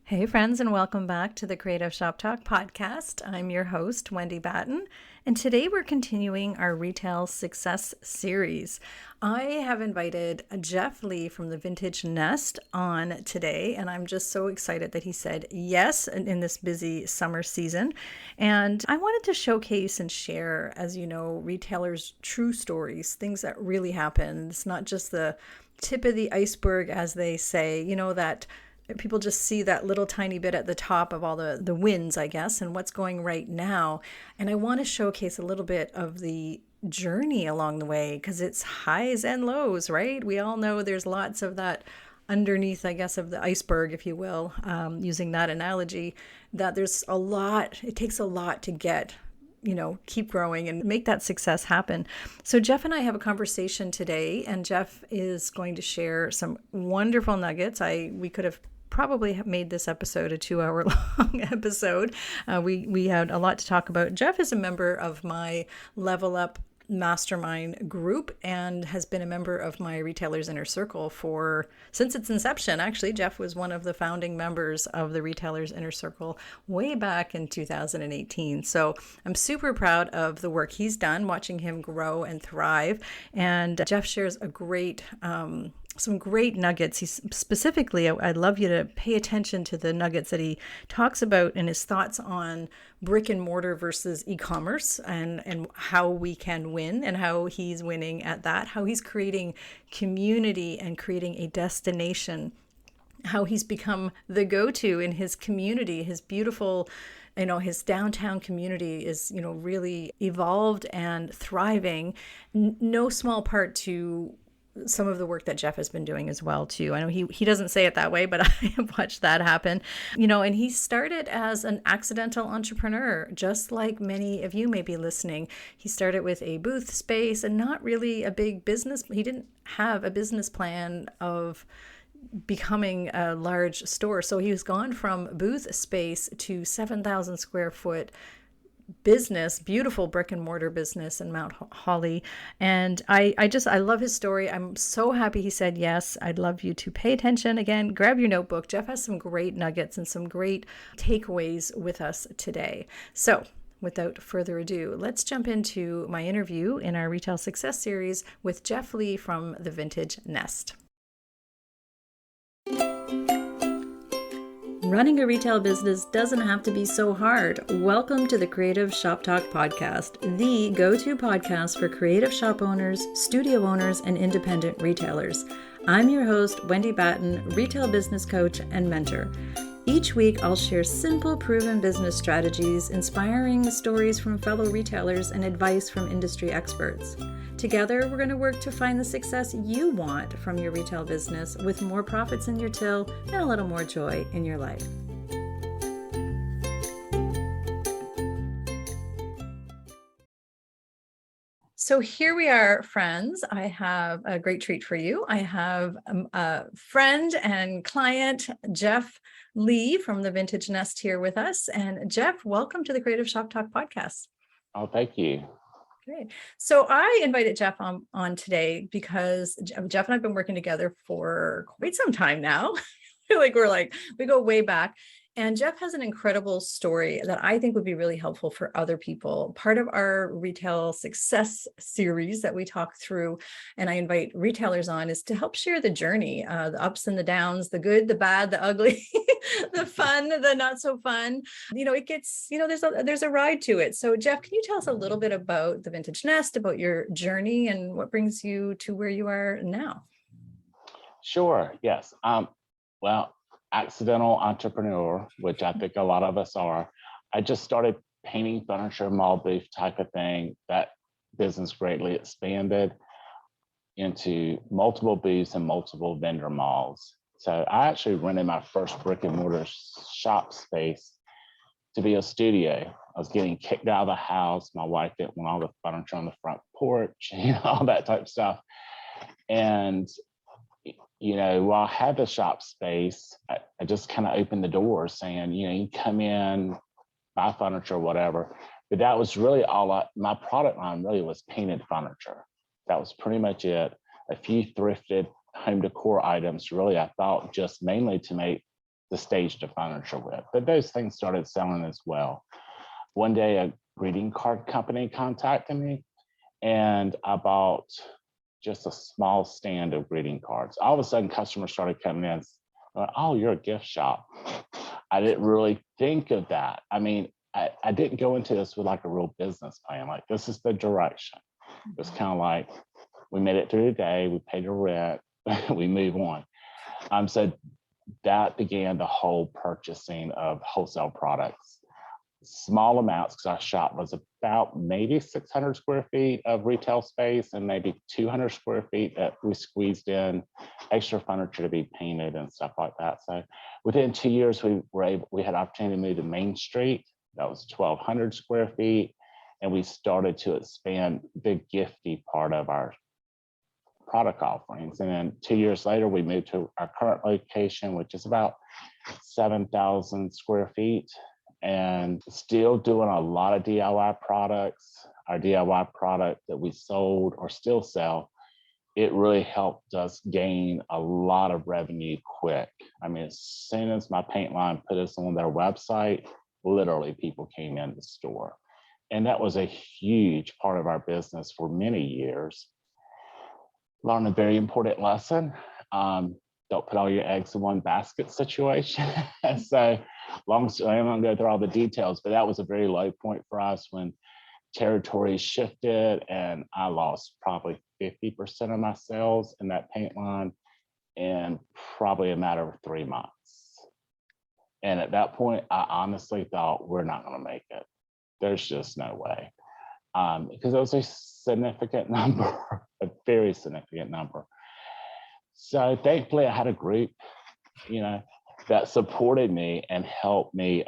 Hey, friends, and welcome back to the Creative Shop Talk podcast. I'm your host, Wendy Batten, and today we're continuing our retail success series. I have invited Jeff Lee from the Vintage Nest on today, and I'm just so excited that he said yes in this busy summer season. And I wanted to showcase and share, as you know, retailers' true stories, things that really happen. It's not just the tip of the iceberg, as they say, that people just see that little tiny bit at the top of all the wins, I guess, and what's going right now. And I want to showcase a little bit of the journey along the way because it's highs and lows, right? We all know there's lots of that underneath, I guess, of the iceberg, if you will, using that analogy, that there's a lot, it takes a lot to get keep growing and make that success happen. So Jeff and I have a conversation today, and Jeff is going to share some wonderful nuggets. We could have probably made this episode a 2-hour long episode. We had a lot to talk about. Jeff is a member of my Level Up mastermind group and has been a member of my Retailers Inner Circle since its inception. Actually, Jeff was one of the founding members of the Retailers Inner Circle way back in 2018. So I'm super proud of the work he's done, watching him grow and thrive. And Jeff shares some great nuggets. He's specifically, I'd love you to pay attention to the nuggets that he talks about and his thoughts on brick and mortar versus e-commerce and how we can win and how he's winning at that, how he's creating community and creating a destination, how he's become the go-to in his community, his beautiful, his downtown community is, really evolved and thriving, no small part to some of the work that Jeff has been doing as well too. I know he doesn't say it that way, but I have watched that happen. And he started as an accidental entrepreneur, just like many of you may be listening. He started with a booth space and not really a big business. He didn't have a business plan of becoming a large store. So he was gone from booth space to 7,000 square foot business, beautiful brick and mortar business in Mount Holly. And I love his story. I'm so happy he said yes. I'd love you to pay attention. Again, grab your notebook. Jeff has some great nuggets and some great takeaways with us today. So without further ado, let's jump into my interview in our Retail Success Series with Jeff Lee from the Vintage Nest. Running a retail business doesn't have to be so hard. Welcome to the Creative Shop Talk podcast, the go-to podcast for creative shop owners, studio owners, and independent retailers. I'm your host, Wendy Batten, retail business coach and mentor. Each week, I'll share simple, proven business strategies, inspiring stories from fellow retailers, and advice from industry experts. Together, we're going to work to find the success you want from your retail business with more profits in your till and a little more joy in your life. So here we are, friends. I have a great treat for you. I have a friend and client, Jeff Lee from the Vintage Nest here with us. And Jeff, welcome to the Creative Shop Talk podcast. Oh, thank you. Great. So I invited Jeff on today because Jeff and I've been working together for quite some time now. We go way back. And Jeff has an incredible story that I think would be really helpful for other people. Part of our retail success series that we talk through, and I invite retailers on, is to help share the journey, the ups and the downs, the good, the bad, the ugly, the fun, the not so fun. It gets, there's a ride to it. So Jeff, can you tell us a little bit about the Vintage Nest, about your journey and what brings you to where you are now? Sure. Yes. Accidental entrepreneur, which I think a lot of us are. I just started painting furniture, mall booth type of thing. That business greatly expanded into multiple booths and multiple vendor malls. So I actually rented my first brick and mortar shop space to be a studio. I was getting kicked out of the house. My wife didn't want all the furniture on the front porch, all that type of stuff. And while I had the shop space, I just kind of opened the door saying, you come in, buy furniture, whatever. But that was really my product line really was painted furniture. That was pretty much it. A few thrifted home decor items, really, I thought just mainly to make the stage to furniture with. But those things started selling as well. One day, a greeting card company contacted me, and I bought just a small stand of greeting cards. All of a sudden, customers started coming in. Oh, you're a gift shop. I didn't really think of that. I mean, I didn't go into this with like a real business plan. Like, this is the direction. It's kind of like, we made it through the day, we paid the rent, we move on. So that began the whole purchasing of wholesale products. Small amounts, because our shop was about maybe 600 square feet of retail space and maybe 200 square feet that we squeezed in extra furniture to be painted and stuff like that. So within 2 years, we had opportunity to move to Main Street. That was 1,200 square feet. And we started to expand the gifty part of our product offerings. And then 2 years later, we moved to our current location, which is about 7,000 square feet, and still doing a lot of DIY products. Our DIY product that we sold or still sell, it really helped us gain a lot of revenue quick. I mean, as soon as my paint line put us on their website, literally people came in the store. And that was a huge part of our business for many years. Learned a very important lesson. Don't put all your eggs in one basket situation. So long story, I'm not gonna go through all the details, but that was a very low point for us when territories shifted and I lost probably 50% of my sales in that paint line in probably a matter of 3 months. And at that point, I honestly thought, we're not gonna make it. There's just no way. Because it was a significant number, a very significant number. So thankfully I had a group, that supported me and helped me,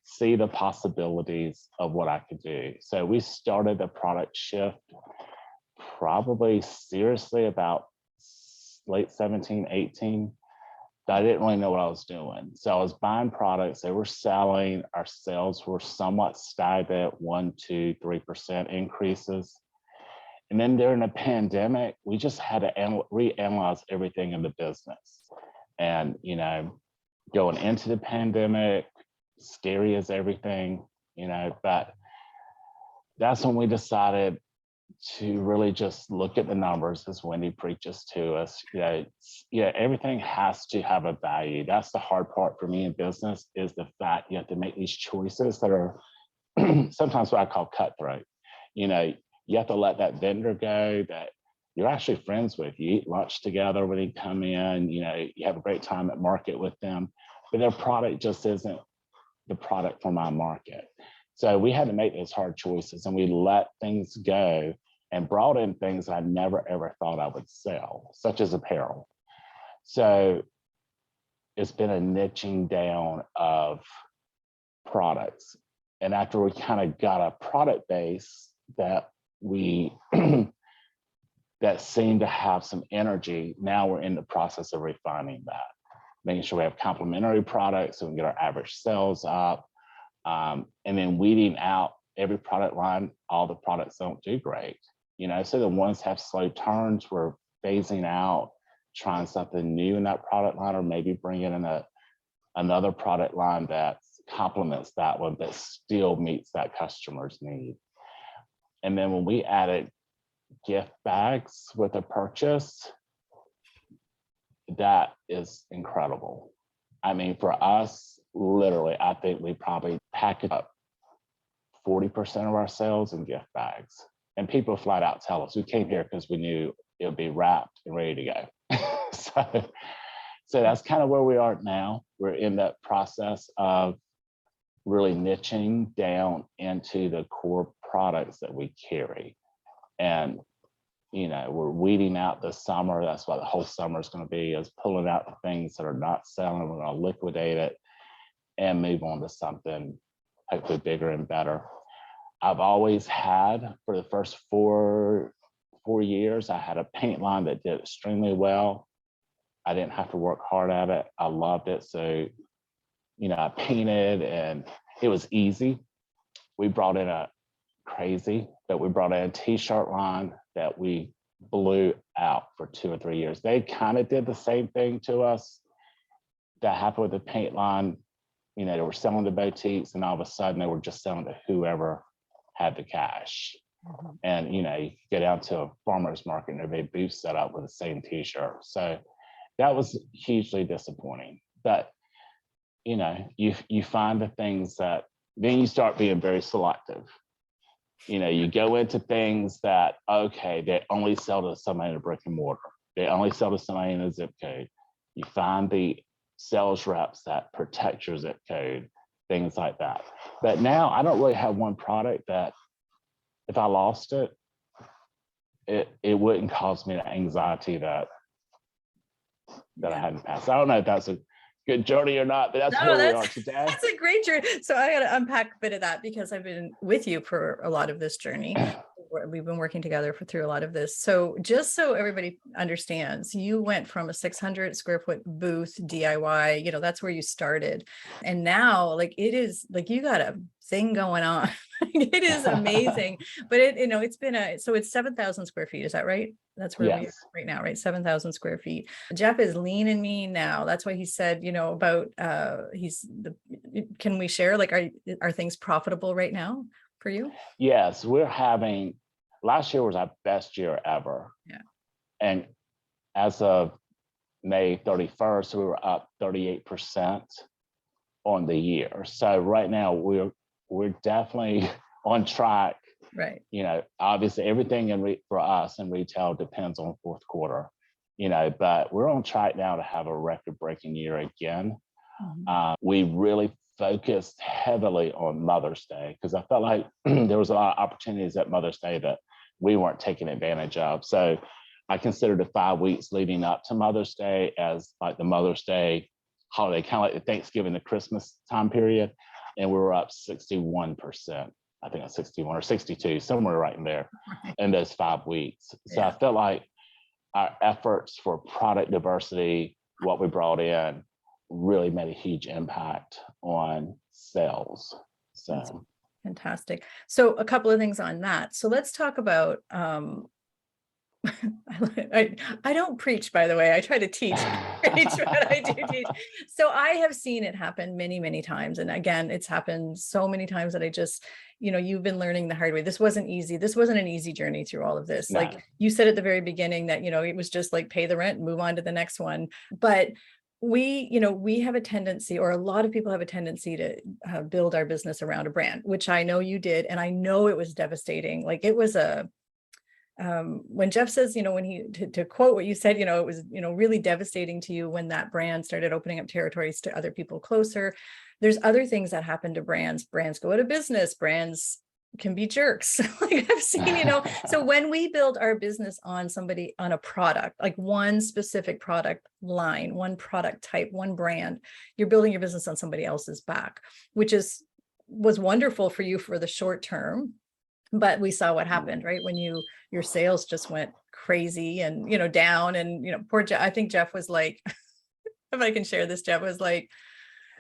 see the possibilities of what I could do. So we started the product shift probably seriously about late 17, 18. I didn't really know what I was doing. So I was buying products, they were selling, our sales were somewhat stagnant, 1%, 2%, 3% increases. And then during the pandemic, we just had to reanalyze everything in the business. And, going into the pandemic, scary as everything, but that's when we decided to really just look at the numbers, as Wendy preaches to us. Everything has to have a value. That's the hard part for me in business, is the fact you have to make these choices that are sometimes what I call cutthroat. You have to let that vendor go that you're actually friends with. You eat lunch together when they come in, you have a great time at market with them, but their product just isn't the product for my market. So we had to make those hard choices, and we let things go and brought in things that I never ever thought I would sell, such as apparel. So it's been a niching down of products. And after we kind of got a product base that we that seemed to have some energy, now we're in the process of refining that, making sure we have complementary products so we can get our average sales up, and then weeding out every product line. All the products don't do great, so the ones have slow turns, we're phasing out, trying something new in that product line, or maybe bringing in another product line that complements that one that still meets that customer's need. And then when we added gift bags with a purchase, that is incredible. I mean, for us, literally, I think we probably packaged up 40% of our sales in gift bags. And people flat out tell us, we came here because we knew it would be wrapped and ready to go. So that's kind of where we are now. We're in that process of really niching down into the core products that we carry. And, we're weeding out the summer. That's what the whole summer is going to be, is pulling out the things that are not selling. We're going to liquidate it and move on to something hopefully bigger and better. I've always had, for the first four years, I had a paint line that did extremely well. I didn't have to work hard at it. I loved it. So, I painted and it was easy. We brought in a t-shirt line that we blew out for 2 or 3 years. They kind of did the same thing to us, that happened with the paint line. You know, they were selling to boutiques, and all of a sudden they were just selling to whoever had the cash. And you know, you go down to a farmer's market and there'd be a booth set up with the same t-shirt. So that was hugely disappointing. But you know, you find the things that then you start being very selective. You know, you go into things that, okay, they only sell to somebody in a brick and mortar. They only sell to somebody in a zip code. You find the sales reps that protect your zip code, things like that. But now I don't really have one product that if I lost it, it wouldn't cause me the anxiety that I had in the past. I don't know if that's a good journey or not, but that's where we are today. That's a great journey. So I got to unpack a bit of that because I've been with you for a lot of this journey. We've been working together through a lot of this. So just so everybody understands, you went from a 600 square foot booth DIY, you know, that's where you started. And now like it is like you got a thing going on. It is amazing. But it, you know, it's been so it's 7,000 square feet. Is that right? That's where we are right now, right? 7,000 square feet. Jeff is lean and mean now. That's why he said, you know, about can we share, like, are things profitable right now for you? Yes, last year was our best year ever. Yeah. And as of May 31st, we were up 38% on the year. So right now we're definitely on track. Right. You know, obviously everything for us in retail depends on fourth quarter, you know, but we're on track now to have a record-breaking year again. We really focused heavily on Mother's Day because I felt like there was a lot of opportunities at Mother's Day that we weren't taking advantage of. So I considered the 5 weeks leading up to Mother's Day as like the Mother's Day holiday, kind of like the Thanksgiving, the Christmas time period. And we were up 61%. I think it's 61 or 62, somewhere right in there in those 5 weeks. So I felt like our efforts for product diversity, what we brought in, really made a huge impact on sales. So that's fantastic. So a couple of things on that. So let's talk about I don't preach, by the way. I try to teach, but I do teach. So I have seen it happen many, many times. And again, it's happened so many times that I just, you know, you've been learning the hard way. This wasn't easy. This wasn't an easy journey through all of this. No. Like you said at the very beginning that, you know, it was just like pay the rent, move on to the next one. But we have a tendency, or a lot of people have a tendency to build our business around a brand, which I know you did. And I know it was devastating. Like it was when Jeff says, you know, when to quote what you said, you know, it was, you know, really devastating to you when that brand started opening up territories to other people closer. There's other things that happen to brands. Brands go out of business. Brands can be jerks. Like I've seen, you know, so when we build our business on a product, like one specific product line, one product type, one brand, you're building your business on somebody else's back, which was wonderful for you for the short term. But we saw what happened, right? When your sales just went crazy and, you know, down, and, you know, poor Jeff, I think Jeff was like, if I can share this, Jeff was like,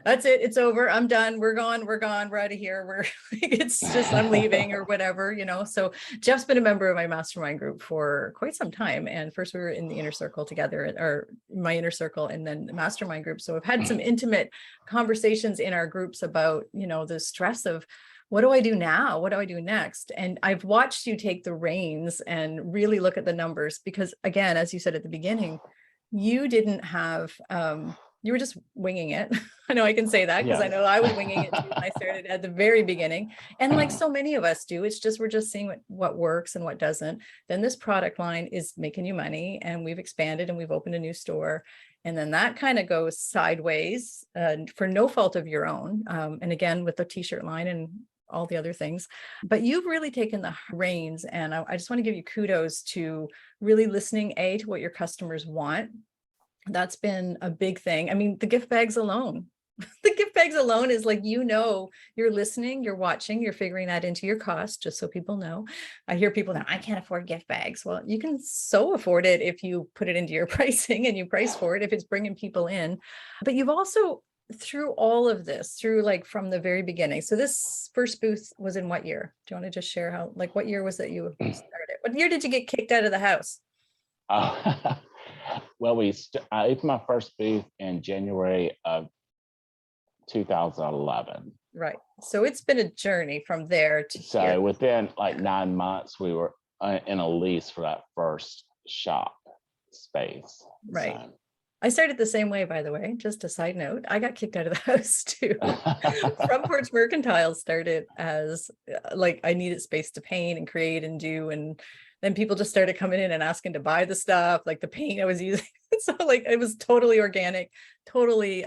that's it. It's over. I'm done. We're gone. We're out of here. It's just, I'm leaving or whatever, you know? So Jeff's been a member of my mastermind group for quite some time. And first we were in the inner circle together, or my inner circle, and then the mastermind group. So I've had some intimate conversations in our groups about, you know, the stress of, what do I do now? What do I do next? And I've watched you take the reins and really look at the numbers, because again, as you said at the beginning, you didn't have, you were just winging it. I know I can say that because I know I was winging it too when I started at the very beginning. And like so many of us do, we're just seeing what works and what doesn't. Then this product line is making you money, and we've expanded and we've opened a new store. And then that kind of goes sideways for no fault of your own. And again, with the t-shirt line and all the other things, but you've really taken the reins. And I just want to give you kudos to really listening, to what your customers want. That's been a big thing. I mean, the gift bags alone, is like, you know, you're listening, you're watching, you're figuring that into your cost, just so people know. I hear people now, I can't afford gift bags. Well, you can so afford it if you put it into your pricing and you price for it, if it's bringing people in. But you've also, through all of this, through like from the very beginning. So this first booth was in what year? Do you want to just share what year was that you started? What year did you get kicked out of the house? Well, I opened my first booth in January of 2011. Right. So it's been a journey from there to So here. within like 9 months, we were in a lease for that first shop space. Right. So. I started the same way, by the way, just a side note. I got kicked out of the house too. Front Porch Mercantile started as like I needed space to paint and create and do. And then people just started coming in and asking to buy the stuff, like the paint I was using. So like it was totally organic, totally,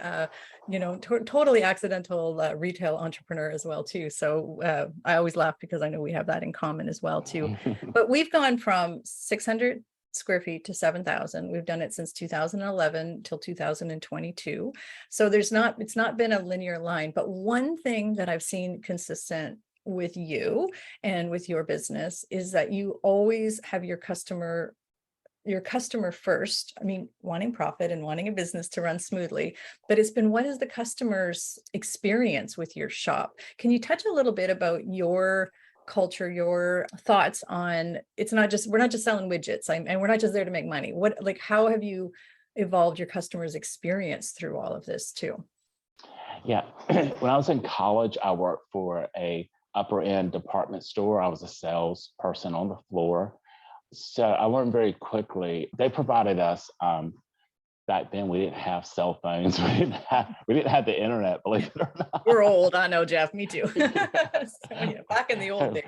totally accidental retail entrepreneur as well too. So I always laugh because I know we have that in common as well too. But we've gone from 600 square feet to 7,000. We've done it since 2011 till 2022. So it's not been a linear line, but one thing that I've seen consistent with you and with your business is that you always have your customer first. I mean, wanting profit and wanting a business to run smoothly, but it's been, what is the customer's experience with your shop? Can you touch a little bit about your culture, your thoughts on, we're not just selling widgets, and we're not just there to make money. How have you evolved your customer's experience through all of this too? Yeah. When I was in college, I worked for a upper end department store. I was a salesperson on the floor. So I learned very quickly. They provided us, back then we didn't have cell phones. We didn't have the internet, believe it or not. We're old. I know, Jeff. Me too. So, yeah, back in the old days.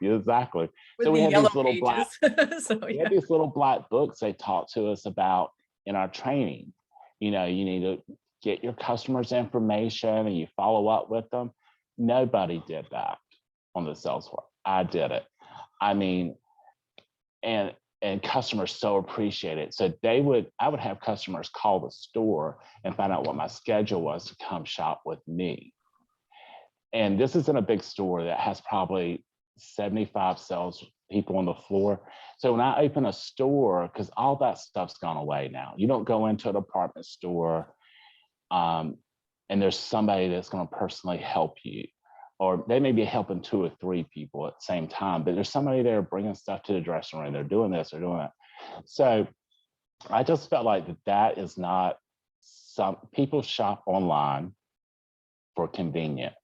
Yeah. Exactly. With so we had yellow these little pages. black, we had these little black books they taught to us about in our training. You need to get your customers' information and you follow up with them. Nobody did that on the sales floor. I did it. I mean, and customers so appreciate it. So I would have customers call the store and find out what my schedule was to come shop with me. And this isn't a big store that has probably 75 sales people on the floor. So when I open a store, because all that stuff's gone away now, you don't go into a department store and there's somebody that's going to personally help you. Or they may be helping 2 or 3 people at the same time, but there's somebody there bringing stuff to the dressing room. They're doing this, they're doing that. So I just felt like that is not people shop online for convenience,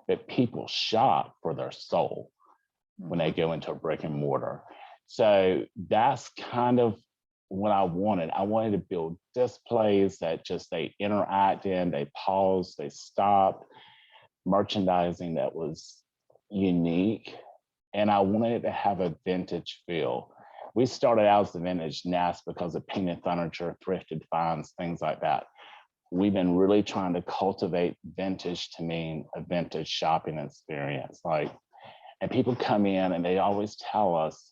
but people shop for their soul when they go into a brick and mortar. So that's kind of what I wanted. I wanted to build displays that just they interact in, they pause, they stop, merchandising that was unique, and I wanted it to have a vintage feel. We started out as the vintage nest because of painted furniture, thrifted finds, things like that. We've been really trying to cultivate vintage to mean a vintage shopping experience. And people come in and they always tell us,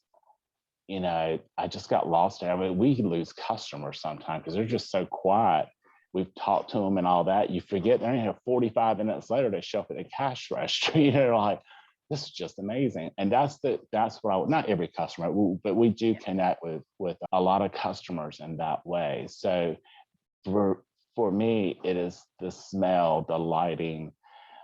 I just got lost. I mean, we lose customers sometimes because they're just so quiet. We've talked to them and all that. You forget they're in here 45 minutes later, they show up at the cash register. You're like, this is just amazing. And that's what not every customer, but we do connect with a lot of customers in that way. So for me, it is the smell, the lighting,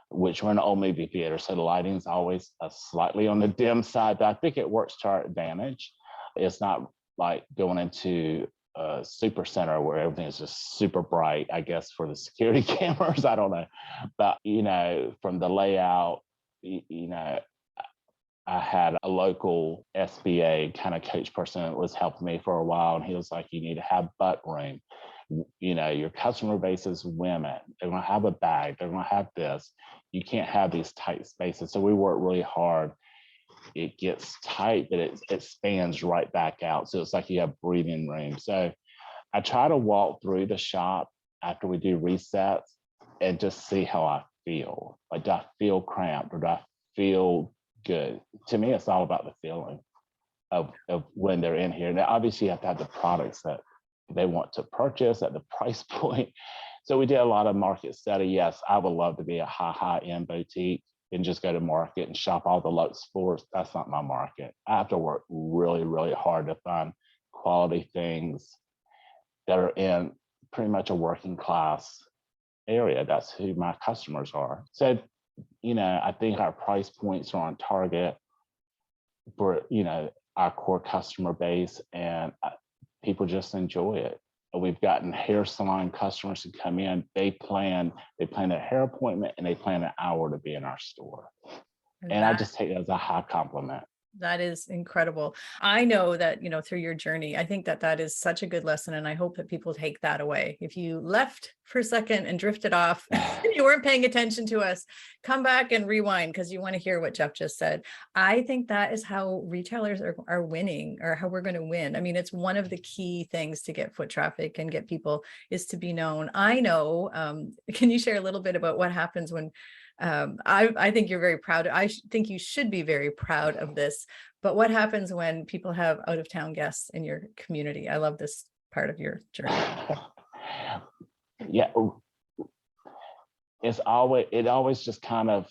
which we're in an old movie theater. So the lighting's always slightly on the dim side, but I think it works to our advantage. It's not like going into super center where everything is just super bright, I guess, for the security cameras. I don't know. But, from the layout, I had a local SBA kind of coach person that was helping me for a while. And he was like, you need to have butt room. Your customer base is women. They're going to have a bag. They're going to have this. You can't have these tight spaces. So we work really hard. It gets tight, but it spans right back out. So it's like you have breathing room. So I try to walk through the shop after we do resets and just see how I feel. Like, do I feel cramped or do I feel good? To me, it's all about the feeling of when they're in here. Now, obviously, you have to have the products that they want to purchase at the price point. So we did a lot of market study. Yes, I would love to be a high-end boutique and just go to market and shop all the Lux floors. That's not my market. I have to work really, really hard to find quality things that are in pretty much a working class area. That's who my customers are. So, I think our price points are on target for, our core customer base. And people just enjoy it. We've gotten hair salon customers who come in, they plan their hair appointment and they plan an hour to be in our store. And I just take it as a high compliment. That is incredible. I know that, through your journey, I think that that is such a good lesson. And I hope that people take that away. If you left for a second and drifted off, you weren't paying attention to us, come back and rewind because you want to hear what Jeff just said. I think that is how retailers are winning, or how we're going to win. I mean, it's one of the key things to get foot traffic and get people is to be known. I know, can you share a little bit about what happens when I think you're very proud. I think you should be very proud of this. But what happens when people have out of town guests in your community? I love this part of your journey. Yeah, it always just kind of,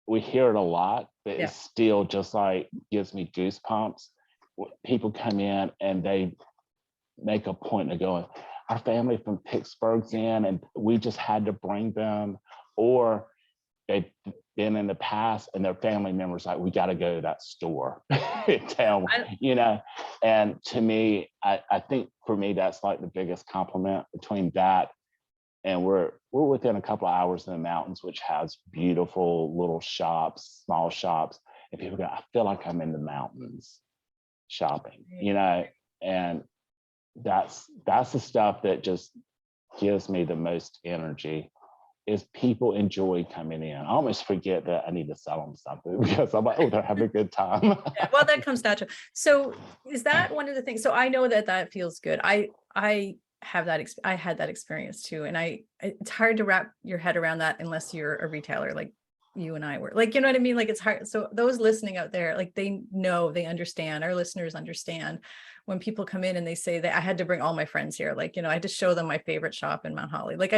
we hear it a lot, but It still just like gives me goosebumps. People come in and they make a point of going, our family from Pittsburgh's in, and we just had to bring them. Or they've been in the past and their family members like, we got to go to that store in town, And to me, I think for me, that's like the biggest compliment. Between that and we're within a couple of hours in the mountains, which has beautiful little shops, small shops, and people go, I feel like I'm in the mountains shopping, and that's the stuff that just gives me the most energy. Is people enjoy coming in. I almost forget that I need to sell them something because I'm like, oh, they're having a good time. Yeah, well, that comes natural. So is that one of the things? So I know that feels good. I have that. I had that experience too. And it's hard to wrap your head around that unless you're a retailer like you and I were. Like, you know what I mean? Like, it's hard. So those listening out there, like, they know, they understand, our listeners understand when people come in and they say that I had to bring all my friends here. Like, I had to show them my favorite shop in Mount Holly. Like,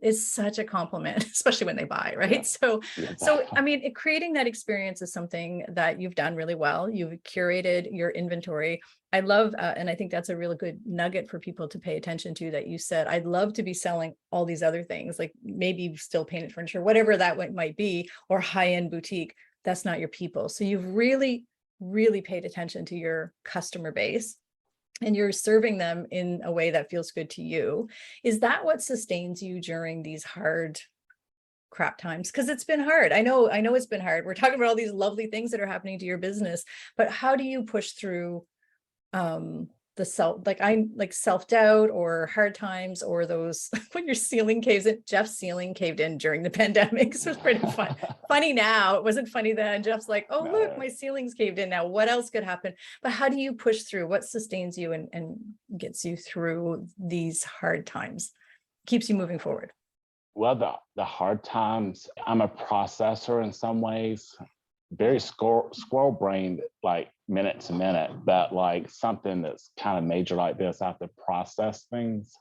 it's such a compliment, especially when they buy, right? Yeah. So I mean, creating that experience is something that you've done really well. You've curated your inventory. I love, and I think that's a really good nugget for people to pay attention to, that you said, I'd love to be selling all these other things, like maybe still painted furniture, whatever that might be, or high-end boutique. That's not your people. So you've really, really paid attention to your customer base, and you're serving them in a way that feels good to you. Is that what sustains you during these hard crap times? Because it's been hard. I know it's been hard. We're talking about all these lovely things that are happening to your business, but how do you push through the self-doubt or hard times, or those when your ceiling caves in? Jeff's ceiling caved in during the pandemic. So it was pretty fun. Funny now. It wasn't funny then. Jeff's like, oh, look, my ceiling's caved in now. What else could happen? But how do you push through? What sustains you and gets you through these hard times, keeps you moving forward? Well, the hard times, I'm a processor in some ways, very squirrel brained, like minute to minute, but like something that's kind of major like this, I have to process things.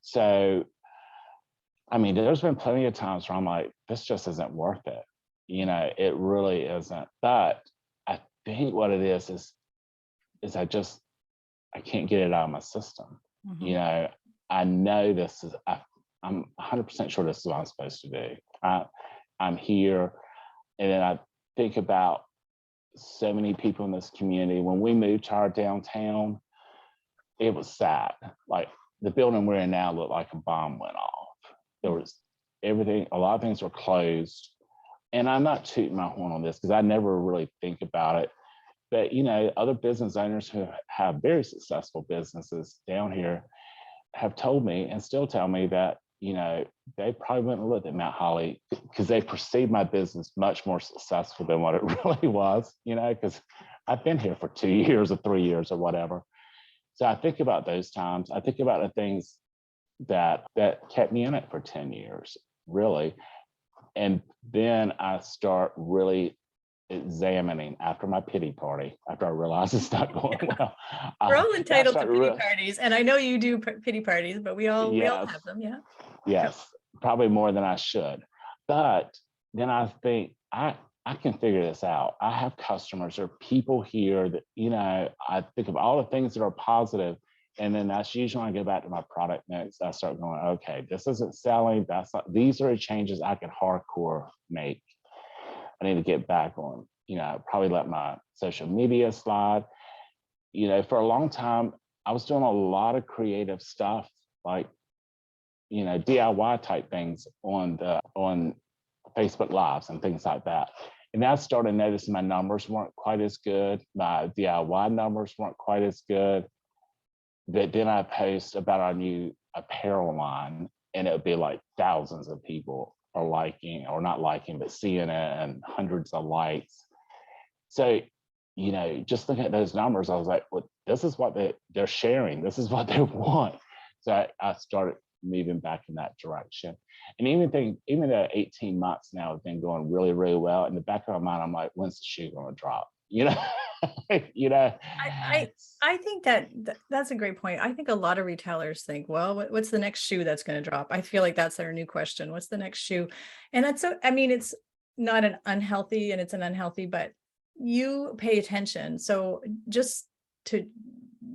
So, I mean, there's been plenty of times where I'm like, this just isn't worth it. It really isn't. But I think what it is I can't get it out of my system. Mm-hmm. I know this is, I'm 100% sure this is what I'm supposed to do. I'm here, and then I think about so many people in this community. When we moved to our downtown, it was sad. Like, the building we're in now looked like a bomb went off. There was everything, a lot of things were closed. And I'm not tooting my horn on this because I never really think about it. But, other business owners who have very successful businesses down here have told me and still tell me that, they probably wouldn't have looked at Mount Holly because they perceived my business much more successful than what it really was, because I've been here for 2 years or 3 years or whatever. So I think about those times. I think about the things that kept me in it for 10 years, really. And then I start really examining after my pity party, after I realize it's not going well. We're all entitled to pity parties, and I know you do pity parties, but we all have them. Yeah. Yes, probably more than I should. But then I think I can figure this out. I have customers or people here that, I think of all the things that are positive, and then that's usually when I go back to my product mix. I start going, okay, this isn't selling. These are the changes I can hardcore make. I need to get back on, probably let my social media slide. for a long time, I was doing a lot of creative stuff, like, DIY type things on Facebook Lives and things like that. And I started noticing my numbers weren't quite as good. My DIY numbers weren't quite as good. That then I post about our new apparel line, and it would be like thousands of people are liking, or not liking, but seeing it, and hundreds of likes. So, just looking at those numbers, I was like, well, this is what they're sharing. This is what they want. So I started moving back in that direction. And even though 18 months now have been going really, really well, in the back of my mind, I'm like, when's the shoe going to drop? you know. I think that's a great point. I think a lot of retailers think, well, what's the next shoe that's going to drop? I feel like that's their new question. What's the next shoe? And it's not an unhealthy, and it's an unhealthy, but you pay attention. So just to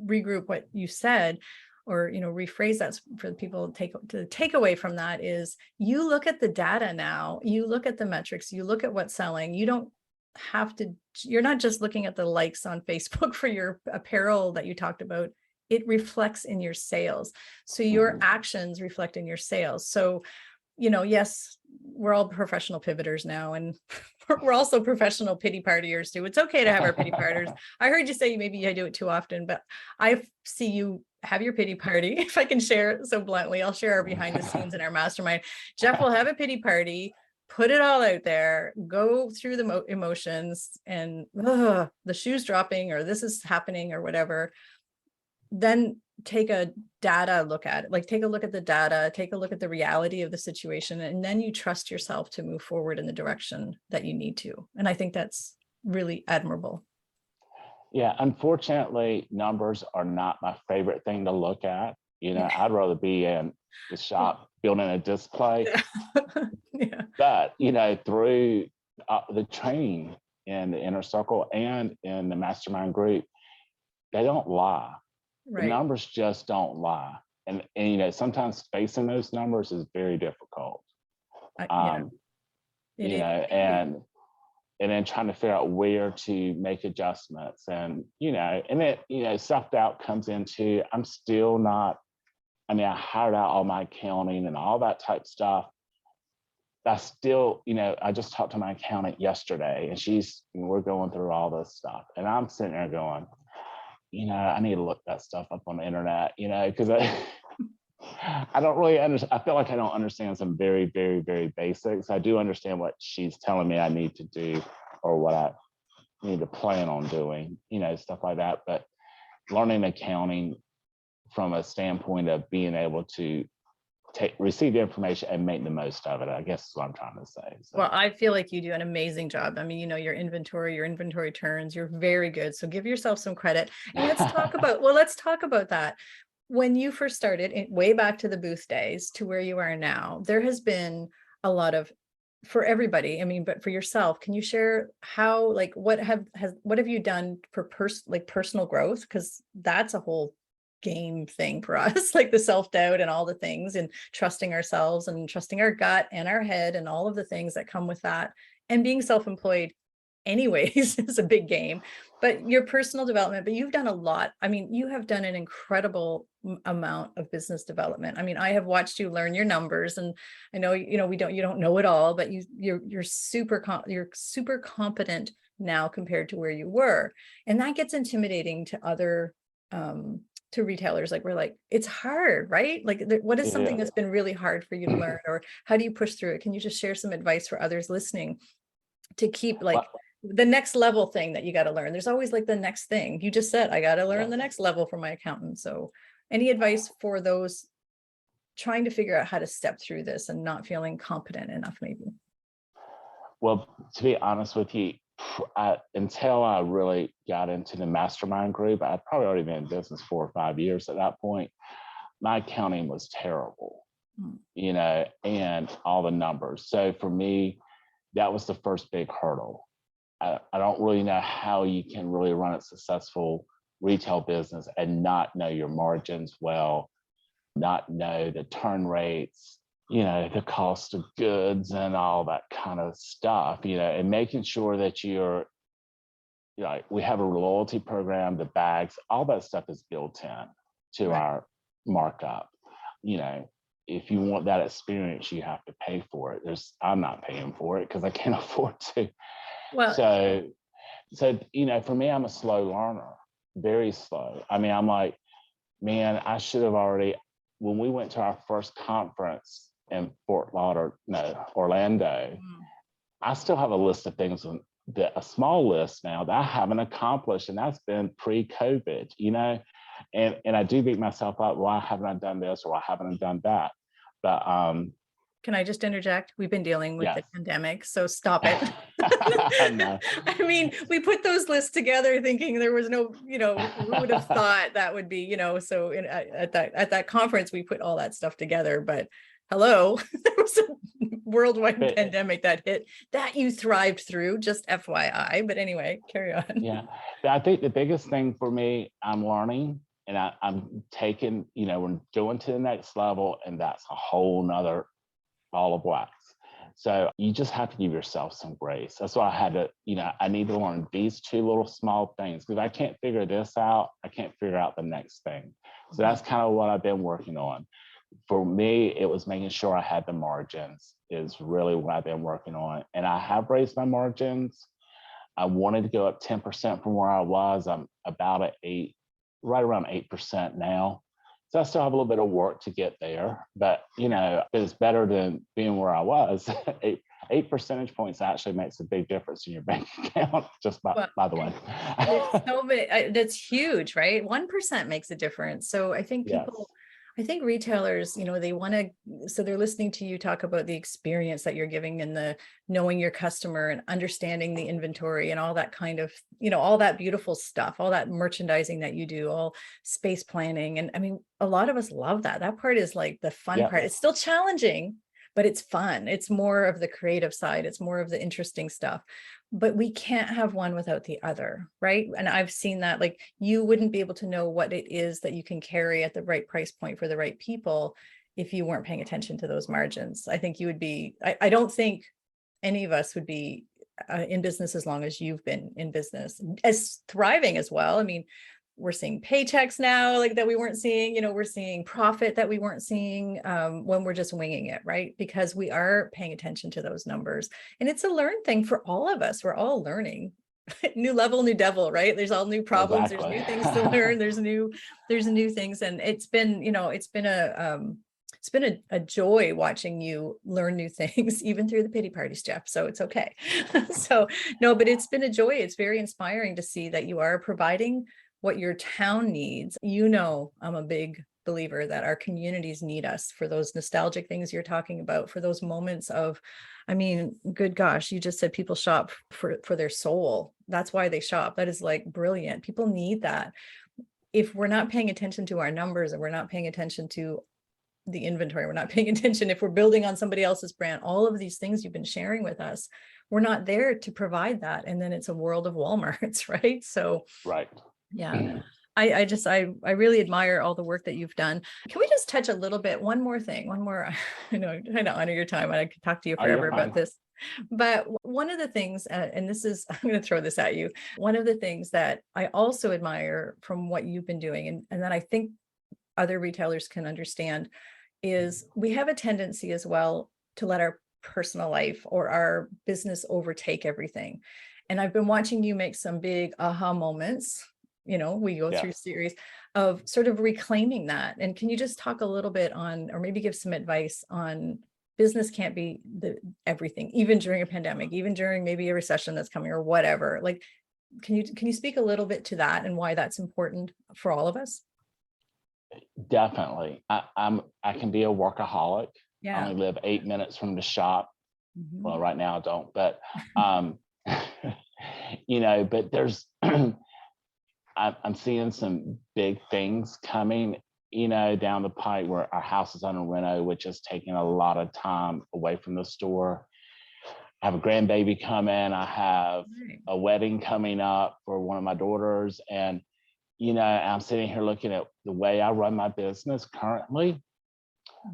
regroup what you said, or rephrase that for the people to take away from that, is you look at the data now, you look at the metrics, you look at what's selling. You're not just looking at the likes on Facebook for your apparel that you talked about. It reflects in your sales. So your actions reflect in your sales. So, yes, we're all professional pivoters now, and we're also professional pity partiers too. It's okay to have our pity parters. I heard you say maybe I do it too often, but I see you have your pity party. If I can share it so bluntly, I'll share our behind the scenes in our mastermind. Jeff will have a pity party, put it all out there, go through the emotions, and the shoe's dropping, or this is happening, or whatever. Then take a data look at it, like take a look at the data, take a look at the reality of the situation, and then you trust yourself to move forward in the direction that you need to. And I think that's really admirable. Yeah, unfortunately, numbers are not my favorite thing to look at. I'd rather be in the shop building a display. Yeah. But, through the training in the inner circle and in the mastermind group, they don't lie. Right. The numbers just don't lie. And sometimes facing those numbers is very difficult. And then trying to figure out where to make adjustments, and self-doubt comes into, I'm still not, I hired out all my accounting and all that type stuff. I still, I just talked to my accountant yesterday, and we're going through all this stuff, and I'm sitting there going, I need to look that stuff up on the internet, because I don't really understand. I feel like I don't understand some very, very, very basics. I do understand what she's telling me I need to do, or what I need to plan on doing, stuff like that. But learning accounting from a standpoint of being able to receive the information and make the most of it, I guess is what I'm trying to say. So. Well, I feel like you do an amazing job. Your inventory turns, you're very good. So give yourself some credit. And let's talk about that. When you first started, way back to the booth days to where you are now, there has been a lot of, for everybody, but for yourself, can you share how, like, what have you done for personal growth? Because that's a whole game thing for us, like the self-doubt and all the things, and trusting ourselves and trusting our gut and our head and all of the things that come with that. And being self-employed anyways is a big game. But your personal development, but you've done a lot. You have done an incredible amount of business development. I have watched you learn your numbers, and I know, you don't know it all, but you're super competent now compared to where you were. And that gets intimidating to other, to retailers. Like, we're like, it's hard, right? Like, what is something that's been really hard for you to learn, or how do you push through it? Can you just share some advice for others listening to keep, like, the next level thing that you got to learn? There's always, like, the next thing. You just said, I got to learn the next level for my accountant. So any advice for those trying to figure out how to step through this and not feeling competent enough, maybe? Well, to be honest with you, until I really got into the mastermind group, I'd probably already been in business 4 or 5 years at that point. My accounting was terrible, and all the numbers. So for me, that was the first big hurdle. I don't really know how you can really run a successful retail business and not know your margins well, not know the turn rates, the cost of goods and all that kind of stuff, and making sure that you're like we have a loyalty program, the bags, all that stuff is built in to Right. our markup. You know, if you want that experience, you have to pay for it. I'm not paying for it because I can't afford to. Well, So, for me, I'm a slow learner, very slow. I mean, I'm like, man, I should have already, when we went to our first conference in Orlando, I still have a list of things, a small list now that I haven't accomplished, and that's been pre-COVID, and I do beat myself up. Why haven't I done this, or why haven't I done that? But can I just interject? We've been dealing with the yes. pandemic, so stop it. No. I mean, we put those lists together thinking there was no, who would have thought that would be, so at that conference, we put all that stuff together, but hello, there was a worldwide pandemic that hit that you thrived through, just FYI. But anyway, carry on. Yeah. But I think the biggest thing for me, I'm learning, and I'm taking, we're going to the next level, and that's a whole nother ball of wax. So you just have to give yourself some grace. That's why I had to, I need to learn these two little small things, because I can't figure this out. I can't figure out the next thing. So that's kind of what I've been working on. For me, it was making sure I had the margins is really what I've been working on. And I have raised my margins. I wanted to go up 10% from where I was. I'm about right around 8% now. So I still have a little bit of work to get there, but it's better than being where I was. Eight percentage points actually makes a big difference in your bank account, just by the way. That's huge, right? 1% makes a difference. So I think retailers, they want to, so they're listening to you talk about the experience that you're giving and the knowing your customer and understanding the inventory and all that kind of, all that beautiful stuff, all that merchandising that you do, all space planning. And I mean, a lot of us love that. That part is like the fun part. It's still challenging, but it's fun. It's more of the creative side. It's more of the interesting stuff. But we can't have one without the other, right? And I've seen that, like, you wouldn't be able to know what it is that you can carry at the right price point for the right people if you weren't paying attention to those margins. I think you would be, I don't think any of us would be in business as long as you've been in business, as thriving as well. I mean, we're seeing paychecks now, like that we weren't seeing, we're seeing profit that we weren't seeing when we're just winging it, right? Because we are paying attention to those numbers. And it's a learned thing for all of us. We're all learning. New level, new devil, right? There's all new problems. Exactly. There's new things to learn. There's new things. And it's been, it's been a joy watching you learn new things, even through the pity parties, Jeff. So it's okay. So no, but it's been a joy. It's very inspiring to see that you are providing what your town needs. I'm a big believer that our communities need us for those nostalgic things you're talking about, for those moments of, I mean, good gosh, you just said people shop for their soul. That's why they shop. That is like brilliant. People need that. If we're not paying attention to our numbers and we're not paying attention to the inventory, we're not paying attention, if we're building on somebody else's brand, all of these things you've been sharing with us, we're not there to provide that. And then it's a world of Walmarts, right? So, right. Yeah. I really admire all the work that you've done. Can we just touch a little bit, one more, I know, trying to honor your time. I could talk to you forever about this. But one of the things, and this is, I'm going to throw this at you. One of the things that I also admire from what you've been doing, and that I think other retailers can understand, is we have a tendency as well to let our personal life or our business overtake everything. And I've been watching you make some big aha moments. We go through series of sort of reclaiming that. And can you just talk a little bit on, or maybe give some advice on, business can't be everything, even during a pandemic, even during maybe a recession that's coming or whatever. Like, can you speak a little bit to that and why that's important for all of us? Definitely. I can be a workaholic. Yeah. I only live 8 minutes from the shop. Mm-hmm. Well, right now I don't, but but there's I'm seeing some big things coming, down the pipe, where our house is under reno, which is taking a lot of time away from the store. I have a grandbaby coming. I have a wedding coming up for one of my daughters. And, I'm sitting here looking at the way I run my business currently.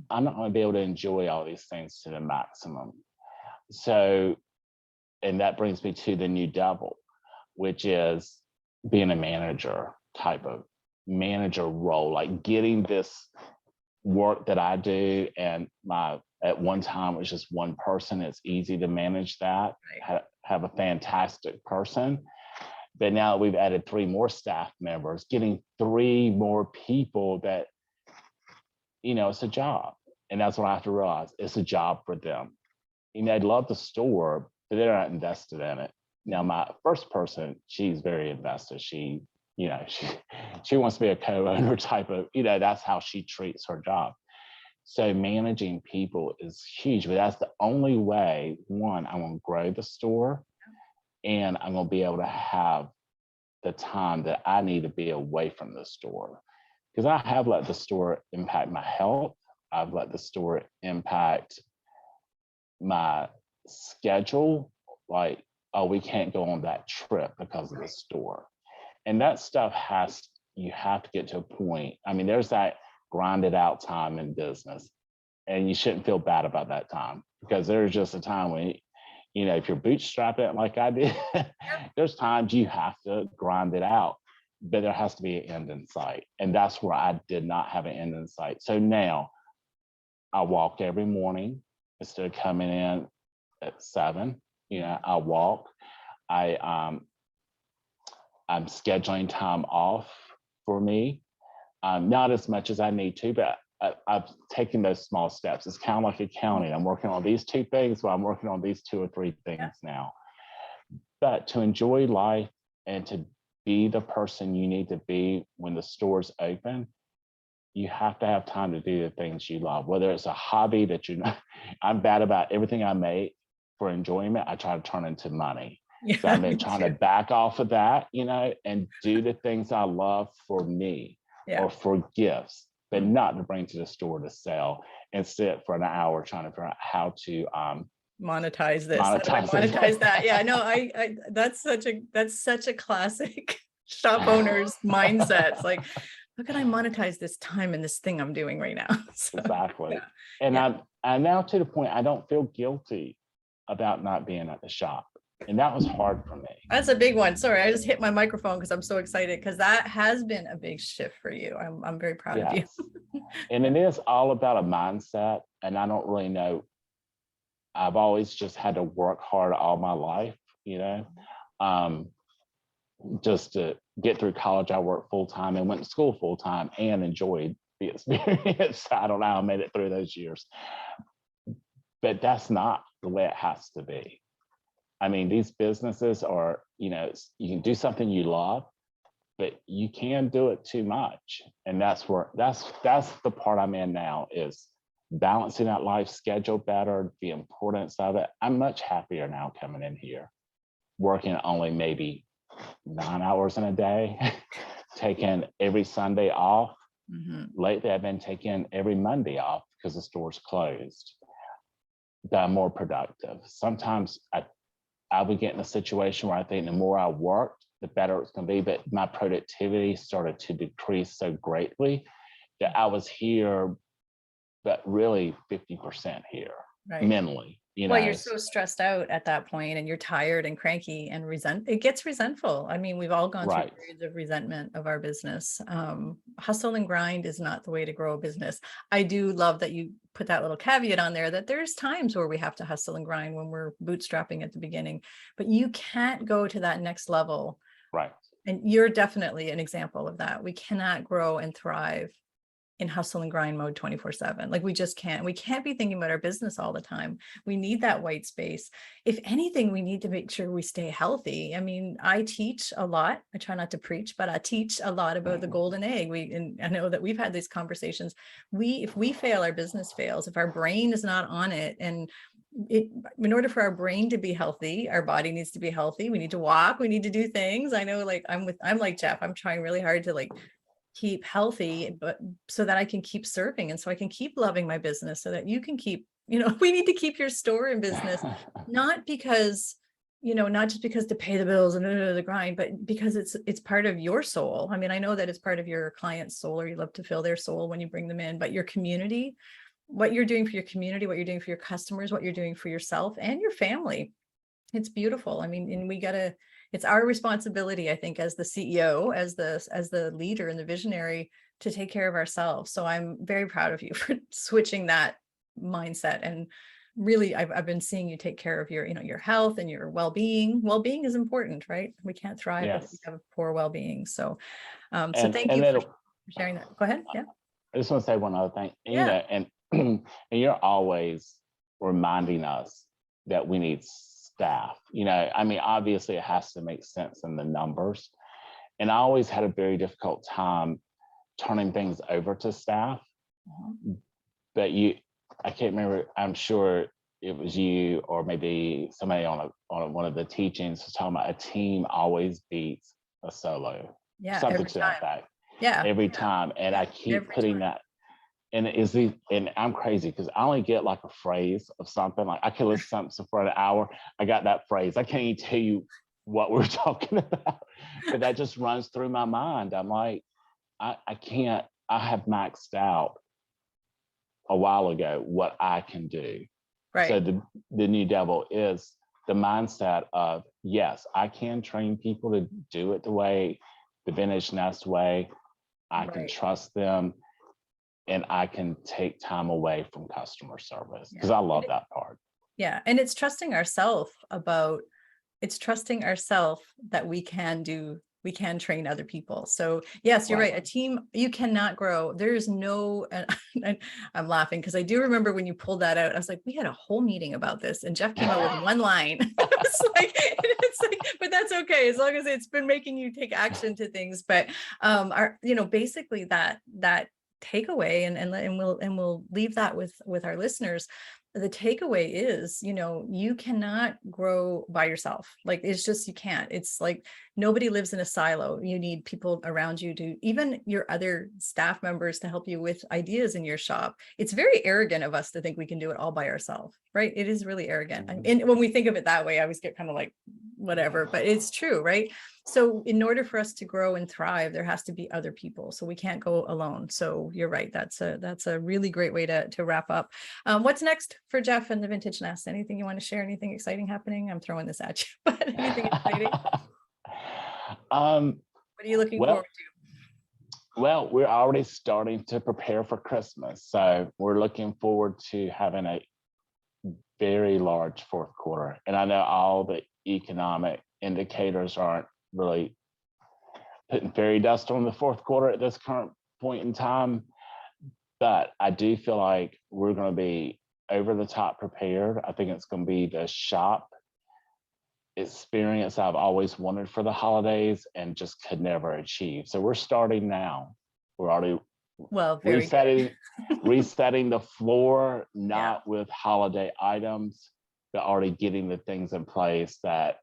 I'm not going to be able to enjoy all these things to the maximum. So, and that brings me to the new devil. which is being a manager type of manager role, like getting this work that I do, and at one time it was just one person. It's easy to manage that, have a fantastic person. But now we've added 3 more staff members, getting 3 more people that, it's a job. And that's what I have to realize. It's a job for them. They love the store, but they're not invested in it. Now, my first person, she's very invested. She wants to be a co-owner type of, that's how she treats her job. So managing people is huge, but that's the only way, one, I'm going to grow the store, and I'm going to be able to have the time that I need to be away from the store. Because I have let the store impact my health. I've let the store impact my schedule. Like, oh, we can't go on that trip because of the store. And that stuff you have to get to a point. I mean, there's that grinded out time in business, and you shouldn't feel bad about that time, because there's just a time when, if you're bootstrapping like I did, there's times you have to grind it out, but there has to be an end in sight. And that's where I did not have an end in sight. So now I walk every morning instead of coming in at 7. I walk. I'm scheduling time off for me, not as much as I need to, but I've taken those small steps. It's kind of like accounting. I'm working on these 2 things, but I'm working on these 2 or 3 things now. But to enjoy life and to be the person you need to be when the store's open, you have to have time to do the things you love, whether it's a hobby that I'm bad about everything I make for enjoyment. I try to turn into money. Yeah, so I've been trying to back off of that, and do the things I love for me, or for gifts, but not to bring to the store to sell and sit for an hour trying to figure out how to monetize this, monetize that. Yeah, no, I that's such a classic shop owner's mindset. It's like, how can I monetize this time and this thing I'm doing right now? So, exactly. And I'm now to the point I don't feel guilty about not being at the shop. And that was hard for me. That's a big one. Sorry, I just hit my microphone because I'm so excited, because that has been a big shift for you. I'm very proud of you. And it is all about a mindset. And I don't really know. I've always just had to work hard all my life, just to get through college. I worked full time and went to school full time and enjoyed the experience. I don't know how I made it through those years. But that's not the way it has to be. I mean, these businesses are, you can do something you love, but you can do it too much. And that's the part I'm in now, is balancing that life schedule better, the importance of it. I'm much happier now coming in here, working only maybe 9 hours in a day, taking every Sunday off. Mm-hmm. Lately, I've been taking every Monday off because the store's closed. But I'm more productive. Sometimes I would get in a situation where I think the more I worked, the better it's going to be. But my productivity started to decrease so greatly that I was here, but really 50% here, mentally. Well, you're so stressed out at that point, and you're tired and cranky and it gets resentful. I mean, we've all gone through periods of resentment of our business. Hustle and grind is not the way to grow a business. I do love that you put that little caveat on there, that there's times where we have to hustle and grind when we're bootstrapping at the beginning, but you can't go to that next level. Right. And you're definitely an example of that. We cannot grow and thrive in hustle and grind mode 24/7. Like, we just can't. We can't be thinking about our business all the time. We need that white space. If anything, we need to make sure we stay healthy. I mean, I teach a lot. I try not to preach, but I teach a lot about the golden egg. And I know that we've had these conversations. If we fail, our business fails. If our brain is not on it, and in order for our brain to be healthy, our body needs to be healthy. We need to walk. We need to do things. I know, like, I'm like Jeff. I'm trying really hard to keep healthy, but so that I can keep serving, and so I can keep loving my business, so that you can keep, we need to keep your store in business, not because, not just because to pay the bills and the grind, but because it's part of your soul. I mean, I know that it's part of your client's soul, or you love to fill their soul when you bring them in, but your community, what you're doing for your community, what you're doing for your customers, what you're doing for yourself and your family, it's beautiful. I mean, and it's our responsibility, I think, as the CEO, as the leader and the visionary, to take care of ourselves. So I'm very proud of you for switching that mindset. And really, I've been seeing you take care of your, your health and your well-being. Well-being is important, right? We can't thrive if we Yes. have a poor well-being. So, so And thank and you then for sharing that. Go ahead. Yeah. I just want to say one other thing. Yeah. And and you're always reminding us that we need staff. I mean, obviously it has to make sense in the numbers. And I always had a very difficult time turning things over to staff. But I can't remember, I'm sure it was you or maybe somebody on one of the teachings was talking about a team always beats a solo. Yeah. Something Every to time. that effect. Yeah. Every time. And I keep putting that. And and I'm crazy because I only get like a phrase of something. Like I can listen to something for an hour. I got that phrase. I can't even tell you what we're talking about. But that just runs through my mind. I'm like, I can't, I have maxed out a while ago what I can do. Right. So the new devil is the mindset of, yes, I can train people to do it the Vintage Nest way. I can trust them, and I can take time away from customer service because I love that part. Yeah. And it's trusting ourselves that we can train other people. So yes, you're right. A team, you cannot grow. There's no, and I'm laughing because I do remember when you pulled that out, I was like, we had a whole meeting about this and Jeff came out with one line. It's like, but that's okay. As long as it's been making you take action to things. But, basically that takeaway and we'll leave that with our listeners. The takeaway is, you cannot grow by yourself. Like, it's just, you can't. It's like nobody lives in a silo. You need people around you even your other staff members to help you with ideas in your shop. It's very arrogant of us to think we can do it all by ourselves, right? It is really arrogant. And when we think of it that way, I always get kind of like, whatever, but it's true, right? So in order for us to grow and thrive, there has to be other people. So we can't go alone. So you're right. That's a really great way to wrap up. What's next for Jeff and the Vintage Nest? Anything you want to share? Anything exciting happening? I'm throwing this at you, but anything exciting? What are you looking forward to? Well, we're already starting to prepare for Christmas. So we're looking forward to having a very large fourth quarter. And I know all the economic indicators aren't really putting fairy dust on the fourth quarter at this current point in time. But I do feel like we're going to be over the top prepared. I think it's going to be the shop experience I've always wanted for the holidays and just could never achieve. So we're starting now. We're already resetting the floor, not with holiday items, but already getting the things in place that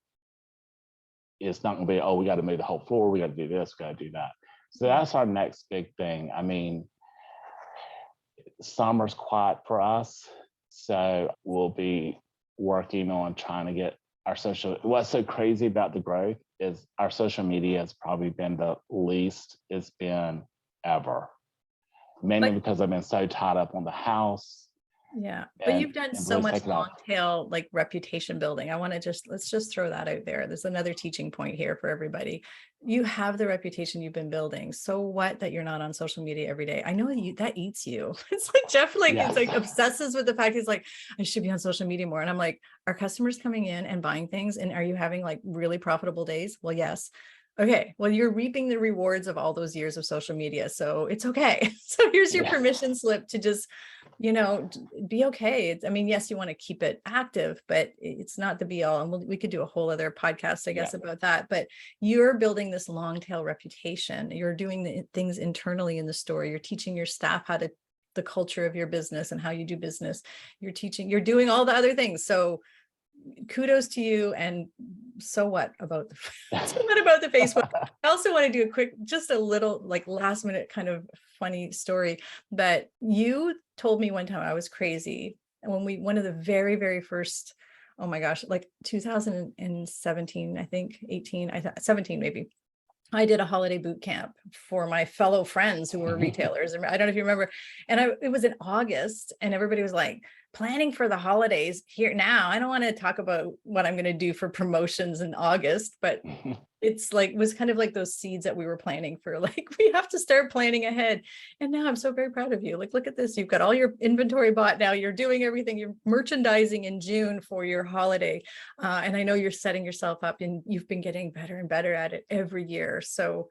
it's not going to be, oh, we got to move the whole floor. We got to do this, we got to do that. So that's our next big thing. I mean, summer's quiet for us. So we'll be working on trying to get our what's so crazy about the growth is our social media has probably been the least it's been ever. Mainly because I've been so tied up on the house. Yeah, but you've done so much long tail, like reputation building. Let's just throw that out there. There's another teaching point here for everybody. You have the reputation you've been building. So what that you're not on social media every day? I know that eats you. It's like Jeff, it's like obsesses with the fact he's like, I should be on social media more. And I'm like, are customers coming in and buying things? And are you having like really profitable days? Well, yes. Okay, well, you're reaping the rewards of all those years of social media. So it's okay. So here's your permission slip to just, be okay. I mean, yes, you want to keep it active, but it's not the be all. And we could do a whole other podcast, I guess, about that. But you're building this long tail reputation. You're doing the things internally in the store. You're teaching your staff the culture of your business and how you do business. You're doing all the other things. So kudos to you. And so what about the Facebook? I also want to do just a little like last minute kind of funny story, but you told me one time I was crazy. And one of the very, very first, oh my gosh, like 2017, I think 17 maybe. I did a holiday boot camp for my fellow friends who were retailers. I don't know if you remember. And it was in August and everybody was like, planning for the holidays here now. I don't want to talk about what I'm going to do for promotions in August, but it's like, was kind of like those seeds that we were planting for, like, we have to start planning ahead. And now I'm so very proud of you. Like, look at this. You've got all your inventory bought now. You're doing everything. You're merchandising in June for your holiday. And I know you're setting yourself up, and you've been getting better and better at it every year. So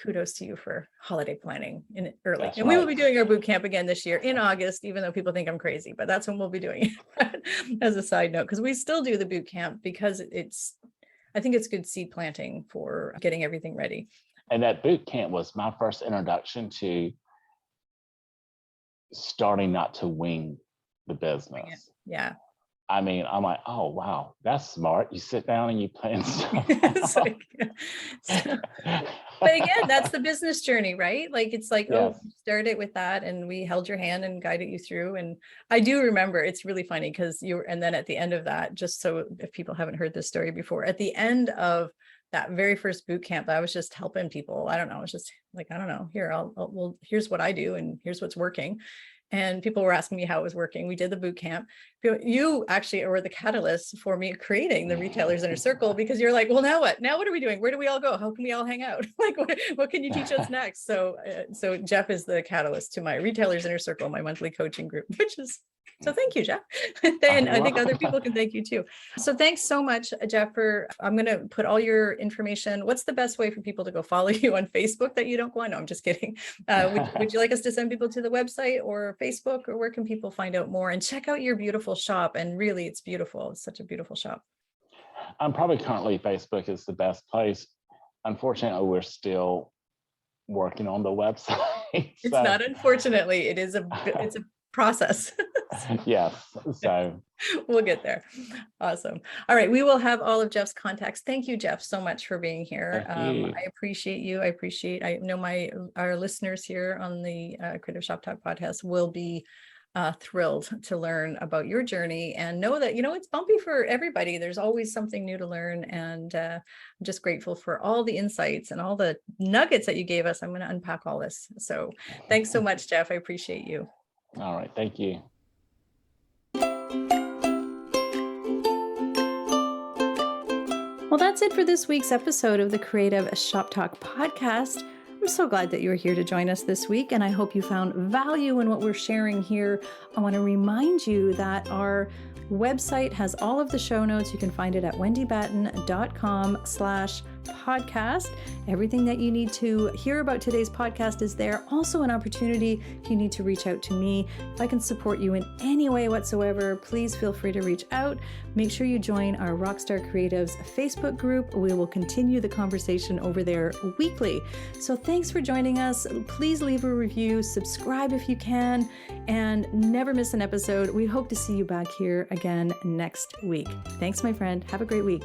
kudos to you for holiday planning in early. That's and we will right. be doing our boot camp again this year in August, even though people think I'm crazy, but that's when we'll be doing it. As a side note, because we still do the boot camp because I think it's good seed planting for getting everything ready. And that boot camp was my first introduction to starting not to wing the business. Yeah. I mean, I'm like, oh, wow, that's smart. You sit down and you plan stuff. But again, that's the business journey, right? Like, it's like, Yes. oh, start it with that, and we held your hand and guided you through. And I do remember, it's really funny because and then at the end of that, just so if people haven't heard this story before, at the end of that very first boot camp, I was just helping people. I don't know. I was just like, I don't know, here, well, here's what I do and here's what's working. And people were asking me how it was working. We did the boot camp. You actually were the catalyst for me creating the Retailers Inner Circle, because you're like, well, now what? Now what are we doing? Where do we all go? How can we all hang out? Like, what can you teach us next? So Jeff is the catalyst to my Retailers Inner Circle, my monthly coaching group, so thank you, Jeff. And I think other people can thank you too. So thanks so much, Jeff, I'm going to put all your information. What's the best way for people to go follow you on Facebook that you don't go on? No, I'm just kidding. Would you like us to send people to the website or Facebook, or where can people find out more and check out your beautiful shop? And really, it's beautiful. It's such a beautiful shop. I'm probably currently Facebook is the best place. Unfortunately, we're still working on the website. It's not unfortunately, it's a process. Yes. So we'll get there. Awesome. All right. We will have all of Jeff's contacts. Thank you, Jeff, so much for being here. I appreciate you. I know our listeners here on the Creative Shop Talk podcast will be thrilled to learn about your journey, and know that, it's bumpy for everybody. There's always something new to learn. And I'm just grateful for all the insights and all the nuggets that you gave us. I'm going to unpack all this. So thanks so much, Jeff. I appreciate you. All right. Thank you. Well, that's it for this week's episode of the Creative Shop Talk podcast. I'm so glad that you were here to join us this week, and I hope you found value in what we're sharing here. I want to remind you that our website has all of the show notes. You can find it at wendybatten.com/podcast. Everything that you need to hear about today's podcast is there. Also an opportunity if you need to reach out to me. If I can support you in any way whatsoever, please feel free to reach out. Make sure you join our Rockstar Creatives Facebook group. We will continue the conversation over there weekly. So thanks for joining us. Please leave a review, subscribe if you can, and never miss an episode. We hope to see you back here again next week. Thanks, my friend. Have a great week.